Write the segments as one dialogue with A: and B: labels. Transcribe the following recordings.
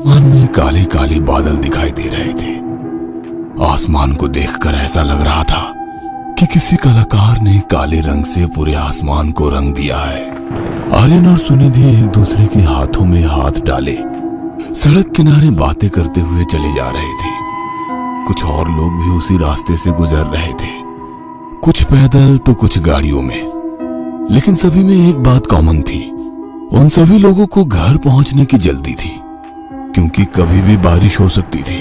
A: आसमान में काले काले बादल दिखाई दे रहे थे। आसमान को देखकर ऐसा लग रहा था कि किसी कलाकार ने काले रंग से पूरे आसमान को रंग दिया है। आर्यन और सुनिधि एक दूसरे के हाथों में हाथ डाले सड़क किनारे बातें करते हुए चले जा रहे थे। कुछ और लोग भी उसी रास्ते से गुजर रहे थे, कुछ पैदल तो कुछ गाड़ियों में। लेकिन सभी में एक बात कॉमन थी, उन सभी लोगों को घर पहुंचने की जल्दी थी, क्योंकि कभी भी बारिश हो सकती थी।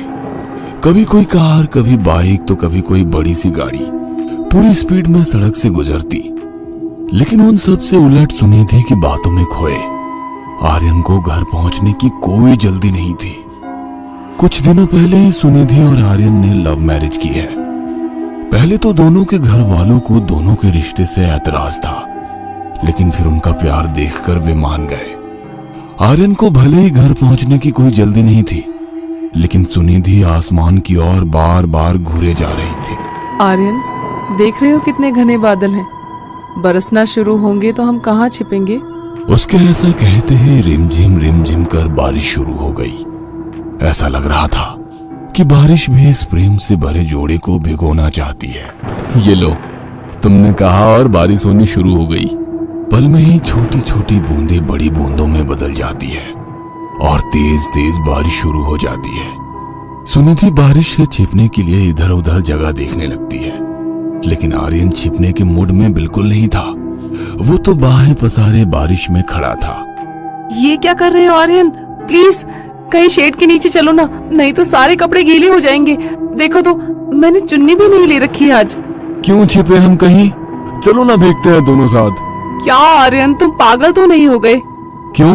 A: कभी कोई कार, कभी बाइक, तो कभी कोई बड़ी सी गाड़ी पूरी स्पीड में सड़क से गुजरती। लेकिन उन सब से उलट सुनिधि की बातों में खोए आर्यन को घर पहुंचने की कोई जल्दी नहीं थी। कुछ दिनों पहले ही सुनिधि और आर्यन ने लव मैरिज की है। पहले तो दोनों के घर वालों को दोनों के रिश्ते से ऐतराज था, लेकिन फिर उनका प्यार देखकर वे मान गए। आर्यन को भले ही घर पहुंचने की कोई जल्दी नहीं थी, लेकिन सुनिधि आसमान की ओर बार बार घूरे जा रही थी।
B: आर्यन, देख रहे हो कितने घने बादल हैं? बरसना शुरू होंगे तो हम कहाँ छिपेंगे?
A: उसके ऐसा कहते ही रिमझिम कर बारिश शुरू हो गई। ऐसा लग रहा था कि बारिश भी इस प्रेम से भरे जोड़े को भिगोना चाहती है।
C: ये लो, तुमने कहा और बारिश होनी शुरू हो गई।
A: पल में ही छोटी छोटी बूंदें बड़ी बूंदों में बदल जाती है और तेज तेज बारिश शुरू हो जाती है। सुनिधि बारिश से छिपने के लिए इधर उधर जगह देखने लगती है, लेकिन आर्यन छिपने के मूड में बिल्कुल नहीं था। वो तो बाहें पसारे बारिश में खड़ा था।
B: ये क्या कर रहे हो आर्यन? प्लीज कहीं शेड के नीचे चलो ना, नहीं तो सारे कपड़े गीले हो जाएंगे। देखो तो, मैंने चुन्नी भी नहीं ले रखी है आज।
C: क्यों छिपे हम कहीं? चलो ना भीगते हैं दोनों साथ।
B: क्या आर्यन, तुम पागल तो नहीं हो गए?
C: क्यों?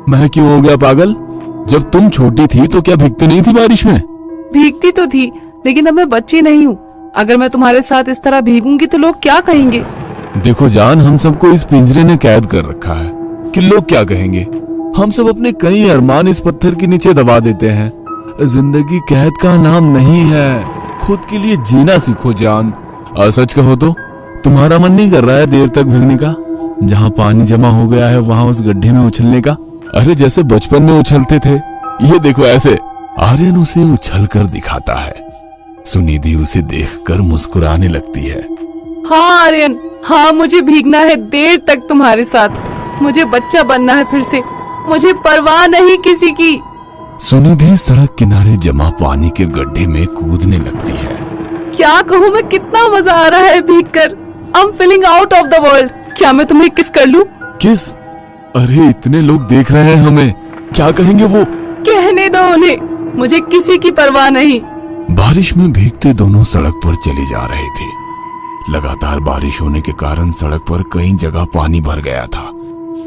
C: मैं क्यों हो गया पागल? जब तुम छोटी थी तो क्या भीगती नहीं थी बारिश में?
B: भीगती तो थी, लेकिन अब मैं बच्ची नहीं हूँ। अगर मैं तुम्हारे साथ इस तरह भीगूंगी तो लोग क्या कहेंगे?
C: देखो जान, हम सबको इस पिंजरे ने कैद कर रखा है कि लोग क्या कहेंगे। हम सब अपने कई अरमान इस पत्थर के नीचे दबा देते हैं। जिंदगी कैद का नाम नहीं है, खुद के लिए जीना सीखो जान। और सच कहो तो तुम्हारा मन नहीं कर रहा है देर तक भीगने का? जहाँ पानी जमा हो गया है वहाँ उस गड्ढे में उछलने का? अरे जैसे बचपन में उछलते थे, ये देखो ऐसे।
A: आर्यन उसे उछल कर दिखाता है। सुनिधि उसे देखकर मुस्कुराने लगती है।
B: हाँ आर्यन, हाँ, मुझे भीगना है देर तक तुम्हारे साथ। मुझे बच्चा बनना है फिर से, मुझे परवाह नहीं किसी की।
A: सुनिधि सड़क किनारे जमा पानी के गड्ढे में कूदने लगती है।
B: क्या कहूँ मैं, कितना मजा आ रहा है भीगकर। I am feeling out of the world. क्या मैं तुम्हें किस कर लूं?
C: किस? अरे इतने लोग देख रहे हैं हमें, क्या कहेंगे वो?
B: कहने दो उन्हें, मुझे किसी की परवाह नहीं।
A: बारिश में भीगते दोनों सड़क पर चले जा रहे थे। लगातार बारिश होने के कारण सड़क पर कई जगह पानी भर गया था,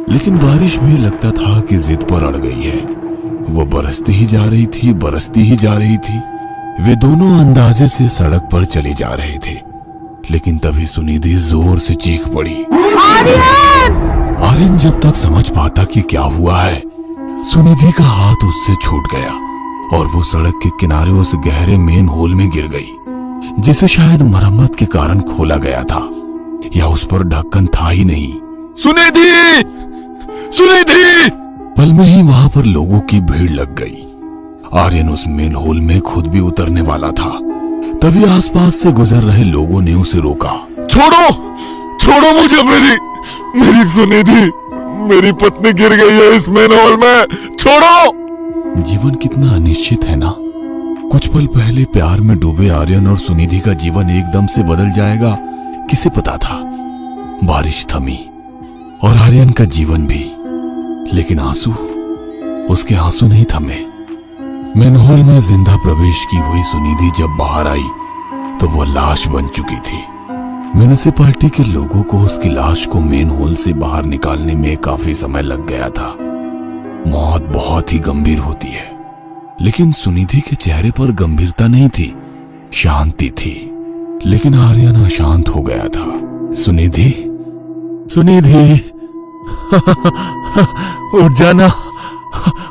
A: लेकिन बारिश भी लगता था कि जिद पर अड़ गई है। वो बरसती ही जा रही थी, बरसती ही जा रही थी। वे दोनों अंदाजे से सड़क पर चले जा रहे थे, लेकिन तभी सुनिधि जोर से चीख पड़ी,
B: आर्यन!
A: आर्यन जब तक समझ पाता कि क्या हुआ है, सुनिधि का हाथ उससे छूट गया और वो सड़क के किनारे उस गहरे मेन होल में गिर गई, जिसे शायद मरम्मत के कारण खोला गया था, या उस पर ढक्कन था ही नहीं।
C: सुनिधि! सुनिधि!
A: पल में ही वहां पर लोगों की भीड़ लग गई। आर्यन उस मेन होल में खुद भी उतरने वाला था, तभी आसपास से गुजर रहे लोगों ने उसे रोका।
C: छोड़ो, छोड़ो मुझे, मेरी सुनिधि, मेरी पत्नी गिर गई है इस मेन होल में, छोड़ो।
A: जीवन कितना अनिश्चित है ना। कुछ पल पहले प्यार में डूबे आर्यन और सुनिधि का जीवन एकदम से बदल जाएगा, किसे पता था। बारिश थमी और आर्यन का जीवन भी, लेकिन आंसू, उसके आंसू नहीं थमे। मेनहोल में जिंदा प्रवेश की हुई सुनिधि जब बाहर आई तो वो लाश बन चुकी थी। म्यूनिसिपैलिटी के लोगों को उसकी लाश को मेन होल से बाहर निकालने में काफी समय लग गया था। मौत बहुत ही गंभीर होती है, लेकिन सुनिधि के चेहरे पर गंभीरता नहीं थी, शांति थी। लेकिन आर्यन अशांत हो गया था। सुनिधि,
C: सुनिधि, उठ जाना,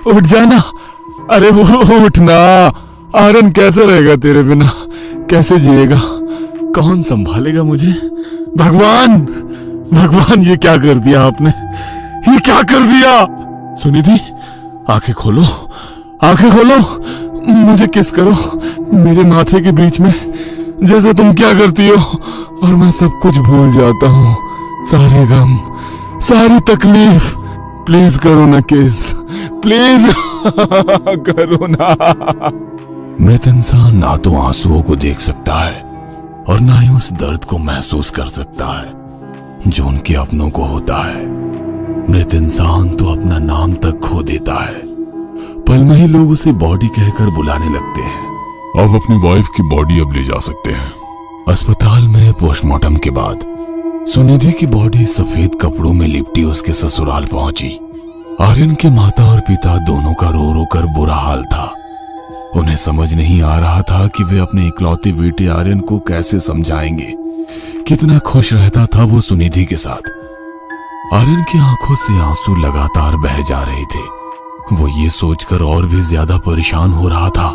C: उठ जाना। अरे उठना। आर्यन कैसे रहेगा तेरे बिना? कैसे जिएगा? कौन संभालेगा मुझे? भगवान, भगवान, ये क्या कर दिया आपने? ये क्या कर दिया? सुनिधि, आंखें खोलो, आंखें खोलो, मुझे किस करो मेरे माथे के बीच में, जैसे तुम क्या करती हो, और मैं सब कुछ भूल जाता हूँ, सारे गम, सारी तकलीफ। प्लीज करो ना किस, प्लीज करो ना।
A: मृत इंसान ना तो आंसुओं को देख सकता है और ना ही उस दर्द को महसूस कर सकता है जो उनके अपनों को होता है। मृत इंसान तो अपना नाम तक खो देता है। पल में ही लोग उसे बॉडी कहकर बुलाने लगते हैं।
C: अब अपनी वाइफ की बॉडी अब ले जा सकते हैं।
A: अस्पताल में पोस्टमार्टम के बाद सुनिधि की बॉडी सफेद कपड़ों में लिपटी उसके ससुराल पहुंची। आर्यन के माता और पिता दोनों का रो रो कर बुरा हाल था। उन्हें समझ नहीं आ रहा था कि वे अपने इकलौते बेटे आर्यन को कैसे समझाएंगे। कितना खुश रहता था वो सुनिधि के साथ। आर्यन की आंखों से आंसू लगातार बह जा रहे थे। वो ये सोचकर और भी ज्यादा परेशान हो रहा था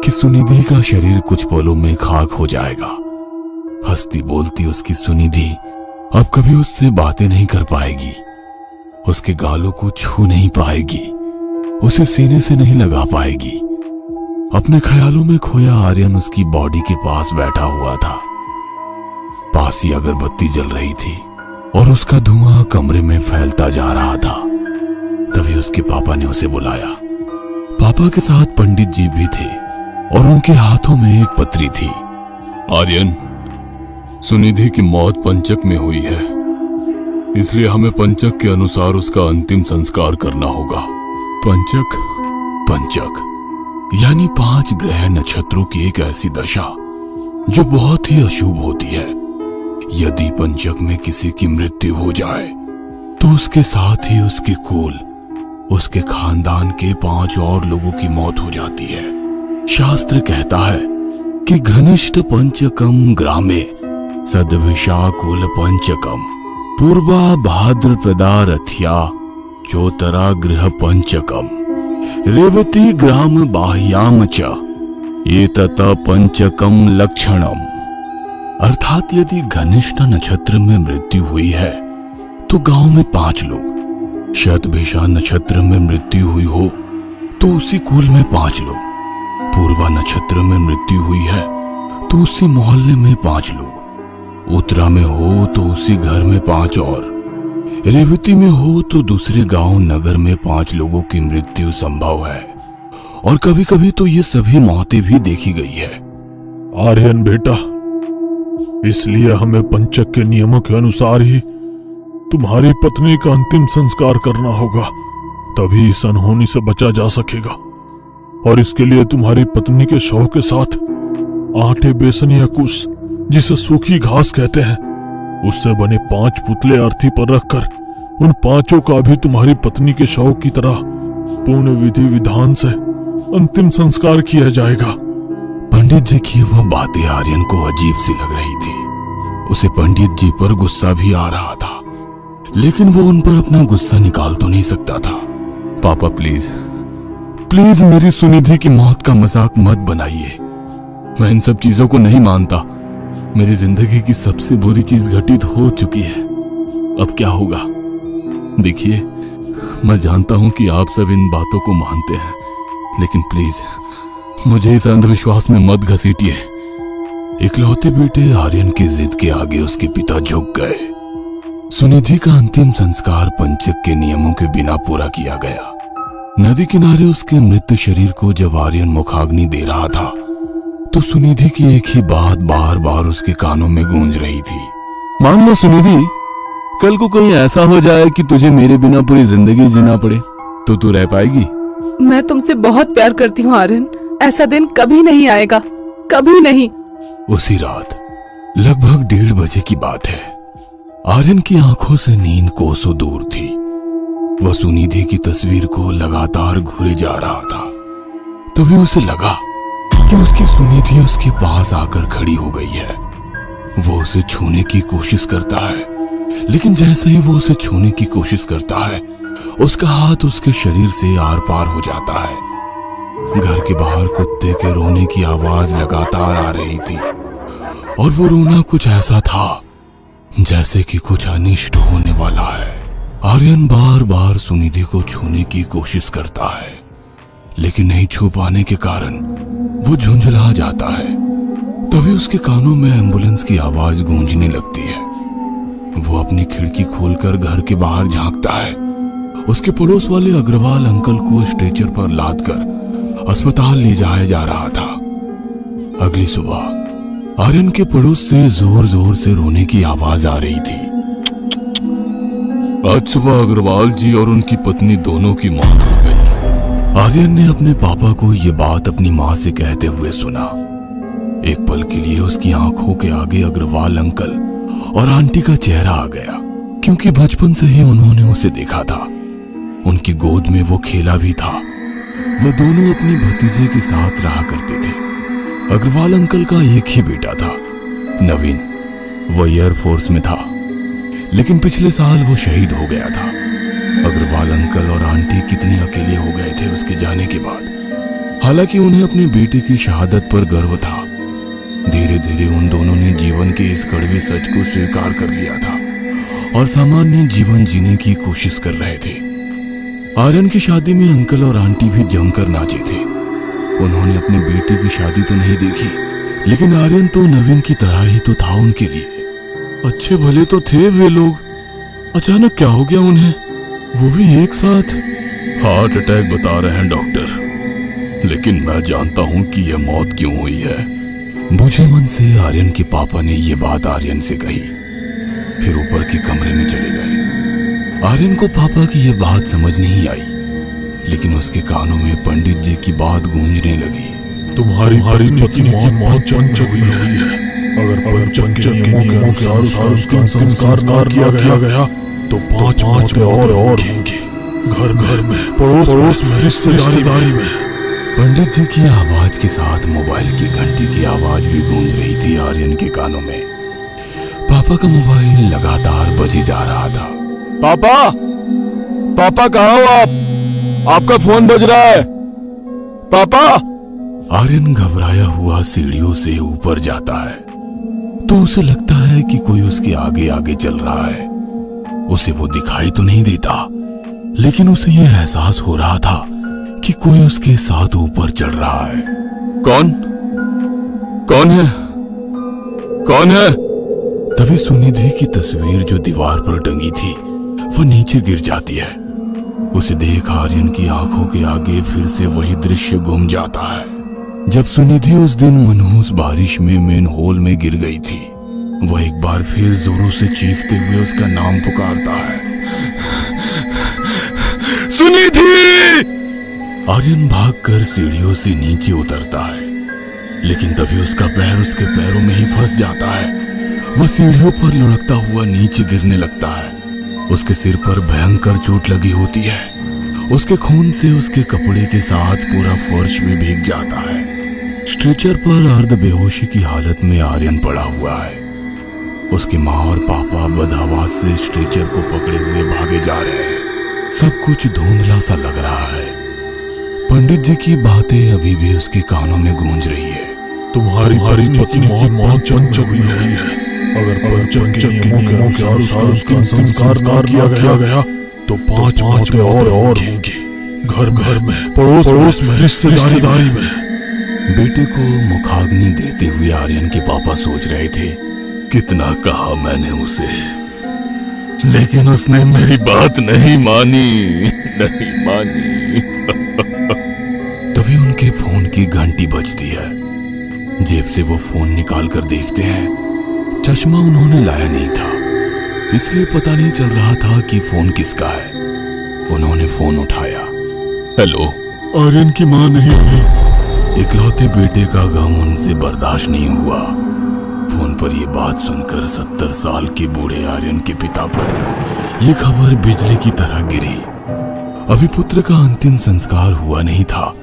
A: कि सुनिधि का शरीर कुछ पलों में खाक हो जाएगा। हंसती बोलती उसकी सुनिधि अब कभी उससे बातें नहीं कर पाएगी, उसके गालों को छू नहीं पाएगी, उसे सीने से नहीं लगा पाएगी। अपने ख्यालों में खोया आर्यन उसकी बॉडी के पास बैठा हुआ था। पास ही अगरबत्ती जल रही थी और उसका धुआं कमरे में फैलता जा रहा था। तभी उसके पापा ने उसे बुलाया। पापा के साथ पंडित जी भी थे और उनके हाथों में एक पत्री थी।
C: आर्यन, सुनिधि की मौत पंचक में हुई है, इसलिए हमें पंचक के अनुसार उसका अंतिम संस्कार करना होगा।
A: पंचक? पंचक यानी 5 ग्रह नक्षत्रों की एक ऐसी दशा जो बहुत ही अशुभ होती है। यदि पंचक में किसी की मृत्यु हो जाए तो उसके साथ ही उसके कुल, उसके खानदान के 5 और लोगों की मौत हो जाती है। शास्त्र कहता है कि घनिष्ठ पंचकम ग्रामे सद्विषा कुल पंचकम पूर्वा भाद्रप्रदा रथ्या चोतरा गृह पंचकम रेवती ग्राम बाह्याम च एतत पंचकम लक्षणम। अर्थात यदि घनिष्ठ नक्षत्र में मृत्यु हुई है तो गांव में 5 लोग, शतभिषा नक्षत्र में मृत्यु हुई हो तो उसी कुल में 5 लोग, पूर्वा नक्षत्र में मृत्यु हुई है तो उसी मोहल्ले में 5 लोग, उत्तरा में हो तो उसी घर में 5 और रेवती में हो तो दूसरे गांव नगर में 5 लोगों की मृत्यु संभव है। और कभी कभी तो ये सभी मौतें भी देखी गई है।
D: आर्यन बेटा, इसलिए हमें पंचक के नियमों के अनुसार ही तुम्हारी पत्नी का अंतिम संस्कार करना होगा, तभी इस अनहोनी से बचा जा सकेगा। और इसके लिए तुम्हारी पत्नी के शव के साथ आटे, बेसन या कुश, जिसे सूखी घास कहते हैं, उससे बने 5 पुतले अर्थी पर रखकर उन 5 का भी तुम्हारी पत्नी के शव की तरह पूर्ण विधि विधान से अंतिम संस्कार किया जाएगा।
A: पंडित जी की वह बातें आर्यन को अजीब सी लग रही थी। उसे पंडित जी पर गुस्सा भी आ रहा था, लेकिन वो उन पर अपना गुस्सा निकाल तो नहीं सकता था।
C: पापा प्लीज, प्लीज मेरी सुनिधि की मौत का मजाक मत बनाइए। मैं इन सब चीजों को नहीं मानता। मेरी जिंदगी की सबसे बुरी चीज घटित हो चुकी है, अब क्या होगा? देखिए, मैं जानता हूं कि आप सब इन बातों को मानते हैं, लेकिन प्लीज मुझे इस अंधविश्वास में मत घसीटिए।
A: इकलौते बेटे आर्यन की जिद के आगे उसके पिता झुक गए। सुनिधि का अंतिम संस्कार पंचक के नियमों के बिना पूरा किया गया। नदी किनारे उसके मृत शरीर को जब आर्यन मुखाग्नि दे रहा था तो सुनिधि की एक ही बात बार बार उसके कानों में गूंज रही थी।
C: मान लो सुनिधि, कल को कहीं ऐसा हो जाए कि तुझे मेरे बिना पूरी जिंदगी जीना पड़े, तो तू रह पाएगी?
B: मैं तुमसे बहुत प्यार करती हूँ आर्यन, ऐसा दिन कभी नहीं आएगा, कभी नहीं।
A: उसी रात लगभग 1:30 बजे की बात है। आर्यन की आंखों से नींद कोसों दूर थी। वह सुनिधि की तस्वीर को लगातार घूरे जा रहा था। तभी उसे लगा कि उसकी सुनिधि उसके पास आकर खड़ी हो गई है। वो उसे छूने की कोशिश करता है, लेकिन जैसे ही वो उसे छूने की कोशिश करता है, उसका हाथ उसके शरीर से आर पार हो जाता है। घर के बाहर कुत्ते के रोने की आवाज लगातार आ रही थी और वो रोना कुछ ऐसा था जैसे कि कुछ अनिष्ट होने वाला है। आर्यन बार बार सुनिधि को छूने की कोशिश करता है, लेकिन नहीं छू पाने के कारण वो झुंझला जाता है। तभी उसके कानों में एम्बुलेंस की आवाज गूंजने लगती है। वो अपनी खिड़की खोलकर घर के बाहर झांकता है। उसके पड़ोस वाले अग्रवाल अंकल को स्ट्रेचर पर लादकर अस्पताल ले जाया जा रहा था। अगली सुबह आर्यन के पड़ोस से जोर जोर से रोने की आवाज आ रही थी। आज सुबह अग्रवाल जी और उनकी पत्नी दोनों की मौत हो गई। आर्यन ने अपने पापा को यह बात अपनी माँ से कहते हुए सुना। एक पल के लिए उसकी आंखों के आगे अग्रवाल अंकल और आंटी का चेहरा आ गया, क्योंकि बचपन से ही उन्होंने उसे देखा था। उनकी गोद में वो खेला भी था। वो दोनों अपने भतीजे के साथ रहा करते थे। अग्रवाल अंकल का एक ही बेटा था, नवीन। वो एयरफोर्स में था, लेकिन पिछले साल वो शहीद हो गया था। अग्रवाल अंकल और आंटी कितने अकेले हो गए थे उसके जाने के बाद। हालांकि उन्हें अपने बेटे की शहादत पर गर्व था। धीरे धीरे उन दोनों ने जीवन के इस कड़वे सच को स्वीकार कर लिया था और सामान्य जीवन जीने की कोशिश कर रहे थे। आर्यन की शादी में अंकल और आंटी भी जमकर नाचे थे। उन्होंने अपने बेटे की शादी तो नहीं देखी, लेकिन आर्यन तो नवीन की तरह ही तो था उनके लिए। अच्छे भले तो थे वे लोग, अचानक क्या हो गया उन्हें, वो भी एक साथ। हार्ट अटैक बता रहे हैं डॉक्टर, लेकिन मैं जानता हूं कि यह मौत क्यों हुई है। बुझे मन से आर्यन के पापा ने यह बात आर्यन से कही, फिर ऊपर के कमरे में चले गए। आर्यन को पापा की यह बात समझ नहीं आई, लेकिन उसके कानों में पंडित जी की बात गूंजने लगी।
D: तुम्हारी पत्नी की मौत चंचक हुई है। अगर पंचक के नियमों के अनुसार उसका अंतिम संस्कार किया गया तो 5 मौतें और होंगी, घर घर में, पड़ोस में, रिश्तेदारी में।
A: पंडित जी की आवाज के साथ मोबाइल की घंटी की आवाज भी गूंज रही थी आर्यन के कानों में। पापा का मोबाइल लगातार बजे जा रहा था।
C: पापा, पापा कहाँ हो आप? आपका फोन बज रहा है। पापा।
A: आर्यन घबराया हुआ सीढ़ियों से ऊपर जाता है तो उसे लगता है कि कोई उसके आगे आगे चल रहा है। उसे वो दिखाई तो नहीं देता, लेकिन उसे यह एहसास हो रहा था कि कोई उसके साथ ऊपर चढ़ रहा है।
C: कौन? कौन है? कौन है?
A: तभी सुनिधि की तस्वीर जो दीवार पर टंगी थी वो नीचे गिर जाती है। उसे देख आर्यन की आंखों के आगे फिर से वही दृश्य घूम जाता है जब सुनिधि उस दिन मनहूस बारिश में मेन हॉल में गिर गई थी। वह एक बार फिर जोरों से चीखते हुए उसका नाम पुकारता है, सुनिधि! आर्यन भागकर सीढ़ियों से नीचे उतरता है, लेकिन तभी उसका पैर उसके पैरों में ही फंस जाता है। वह सीढ़ियों पर लुढ़कता हुआ नीचे गिरने लगता है। उसके सिर पर भयंकर चोट लगी होती है। उसके खून से उसके कपड़े के साथ पूरा फर्श भी भीग जाता है। स्ट्रेचर पर अर्ध बेहोशी की हालत में आर्यन पड़ा हुआ है। उसकी माँ और पापा बदहवास से स्ट्रेचर को पकड़े हुए भागे जा रहे हैं। सब कुछ धुंधला सा लग रहा है। पंडित जी की बातें अभी भी उसके कानों में गूंज रही है।
D: तुम्हारी पत्नी की मौत चंचक हुई है। अगर पंचक के नियमों के अनुसार उसका संस्कार किया गया तो 5 मौतें और होंगी, घर घर में, पड़ोस में, रिश्तेदारी में।
A: बेटे को मुखाग्नि देते हुए आर्यन के पापा सोच रहे थे, कितना कहा मैंने उसे, लेकिन उसने मेरी बात नहीं मानी। तभी उनके फोन की घंटी बजती है। जेब से वो फोन निकाल कर देखते हैं। चश्मा उन्होंने लाया नहीं था, इसलिए पता नहीं चल रहा था कि फोन किसका है। उन्होंने फोन उठाया। हेलो।
E: आर्यन की मां नहीं है।
A: इकलौते बेटे का गम उनसे बर्दाश्त नहीं हुआ। फोन पर यह बात सुनकर 70 साल के बूढ़े आर्यन के पिता पर यह खबर बिजली की तरह गिरी। अभी पुत्र का अंतिम संस्कार हुआ नहीं था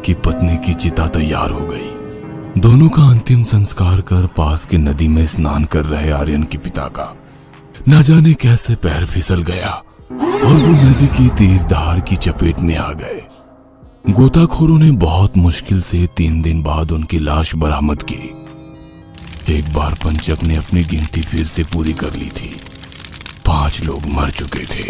A: कि पत्नी की चिता तैयार हो गई। दोनों का अंतिम संस्कार कर पास के नदी में स्नान कर रहे आर्यन के पिता का न जाने कैसे पैर फिसल गया और वो नदी की तेज धार की चपेट में आ गए। गोताखोरों ने बहुत मुश्किल से 3 दिन बाद उनकी लाश बरामद की। एक बार पंचक ने अपनी गिनती फिर से पूरी कर ली थी। 5 लोग मर चुके थे।